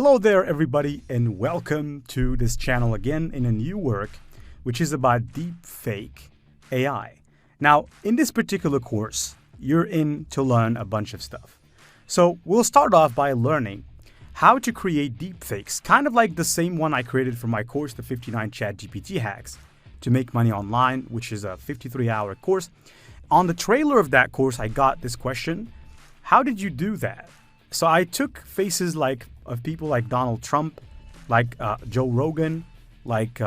Hello there everybody, and welcome to this channel again in a new work which is about DeepFake AI. Now in this particular course you're in to learn a bunch of stuff. So we'll start off by learning how to create deepfakes, kind of like the same one I created for my course, the 59 ChatGPT hacks to make money online, which is a 53-hour course. On the trailer of that course I got this question: how did you do that? So I took faces of people like Donald Trump, like Joe Rogan, like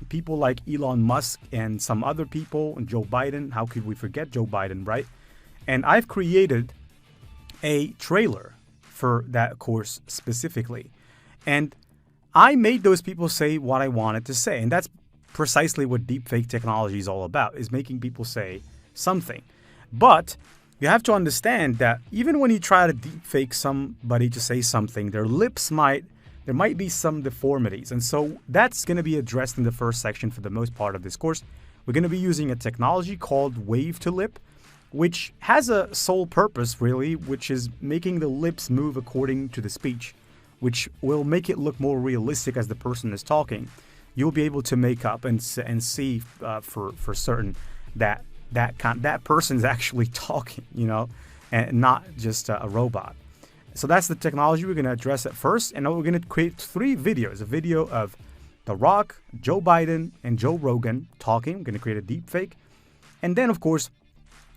people like Elon Musk and some other people, and Joe Biden. How could we forget Joe Biden, right? And I've created a trailer for that course specifically. And I made those people say what I wanted to say. And that's precisely what deepfake technology is all about, is making people say something. But you have to understand that even when you try to deepfake somebody to say something, there might be some deformities. And so that's going to be addressed in the first section for the most part of this course. We're going to be using a technology called wave to lip, which has a sole purpose really, which is making the lips move according to the speech, which will make it look more realistic as the person is talking. You'll be able to make up and see for certain that that person's actually talking, and not just a robot. So that's the technology we're going to address at first, and we're going to create 3 videos. A video of The Rock, Joe Biden, and Joe Rogan talking. We're going to create a deepfake. And then, of course,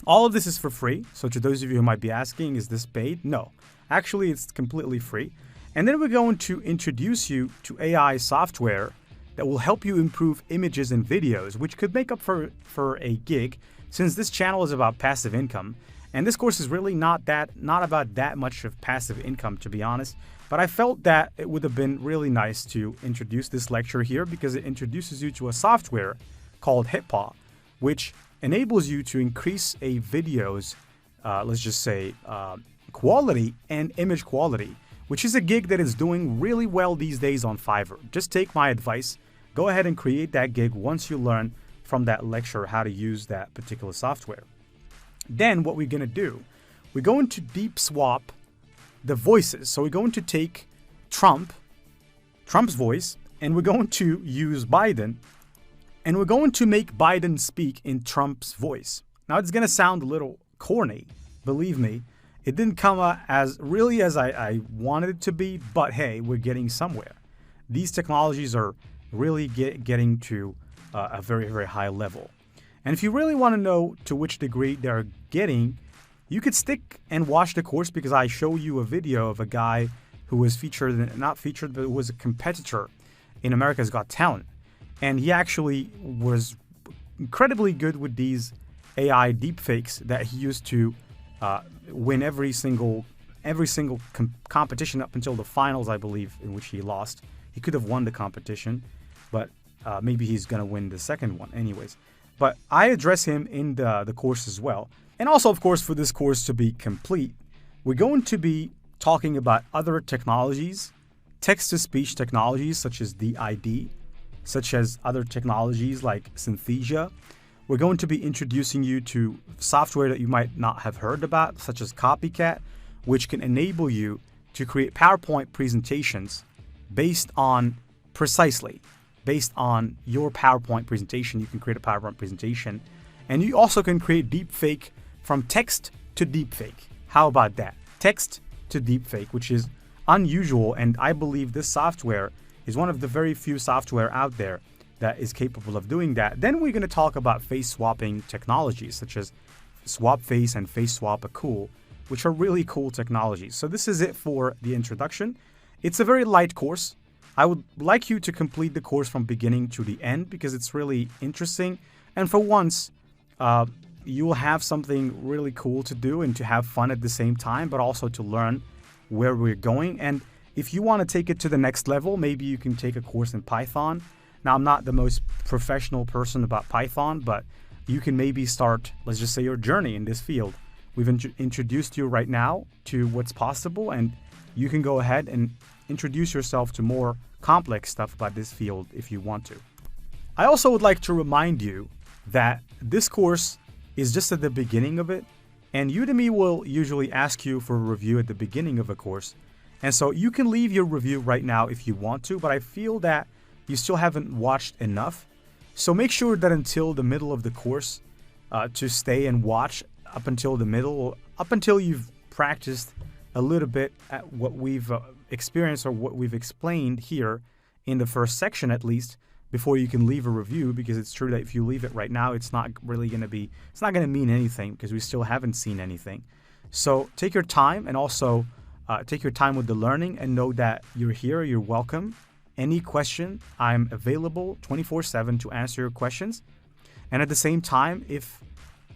all of this is for free. So to those of you who might be asking, is this paid? No. Actually, it's completely free. And then we're going to introduce you to AI software that will help you improve images and videos, which could make up for a gig, since this channel is about passive income. And this course is really not about that much of passive income, to be honest. But I felt that it would have been really nice to introduce this lecture here, because it introduces you to a software called HIPAA, which enables you to increase a video's, let's just say, quality and image quality, which is a gig that is doing really well these days on Fiverr. Just take my advice. Go ahead and create that gig once you learn from that lecture how to use that particular software. Then what we're going to do, we're going to deep swap the voices. So we're going to take Trump's voice, and we're going to use Biden, and we're going to make Biden speak in Trump's voice. Now it's going to sound a little corny, believe me. It didn't come out as really as I wanted it to be, but hey, we're getting somewhere. These technologies are really getting to a very, very high level. And if you really want to know to which degree they're getting, you could stick and watch the course, because I show you a video of a guy who was not featured, but was a competitor in America's Got Talent. And he actually was incredibly good with these AI deepfakes that he used to win every single competition up until the finals, I believe, in which he lost. He could have won the competition, but maybe he's going to win the second one anyways. But I address him in the course as well. And also, of course, for this course to be complete, we're going to be talking about other technologies, text-to-speech technologies such as DID, such as other technologies like Synthesia. We're going to be introducing you to software that you might not have heard about, such as Copycat, which can enable you to create PowerPoint presentations based on your PowerPoint presentation. You can create a PowerPoint presentation, and you also can create deepfake from text to deepfake. How about that? Text to deepfake, which is unusual, and I believe this software is one of the very few software out there that is capable of doing that. Then we're going to talk about face swapping technologies, such as Swap Face and Face Swap a Cool, which are really cool technologies. So this is it for the introduction. It's a very light course. I would like you to complete the course from beginning to the end, because it's really interesting. And for once, you will have something really cool to do and to have fun at the same time, but also to learn where we're going. And if you want to take it to the next level, maybe you can take a course in Python. Now, I'm not the most professional person about Python, but you can maybe start, let's just say, your journey in this field. We've introduced you right now to what's possible, and you can go ahead and introduce yourself to more complex stuff about this field if you want to. I also would like to remind you that this course is just at the beginning of it, and Udemy will usually ask you for a review at the beginning of a course. And so you can leave your review right now if you want to, but I feel that you still haven't watched enough. So make sure that until the middle of the course to stay and watch up until the middle, up until you've practiced a little bit at what we've experienced or what we've explained here in the first section at least, before you can leave a review, because it's true that if you leave it right now, it's not really going to be, it's not going to mean anything because we still haven't seen anything. So take your time, and also take your time with the learning, and know that you're here, you're welcome. Any question, I'm available 24/7 to answer your questions. And at the same time, if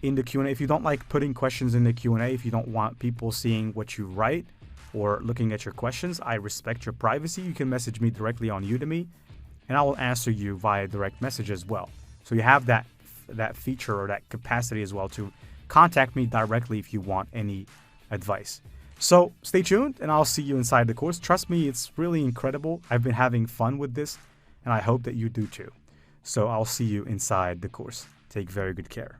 in the Q&A, if you don't like putting questions in the Q&A, if you don't want people seeing what you write or looking at your questions, I respect your privacy. You can message me directly on Udemy, and I will answer you via direct message as well. So you have that feature or that capacity as well to contact me directly if you want any advice. So stay tuned, and I'll see you inside the course. Trust me, it's really incredible. I've been having fun with this, and I hope that you do too. So I'll see you inside the course. Take very good care.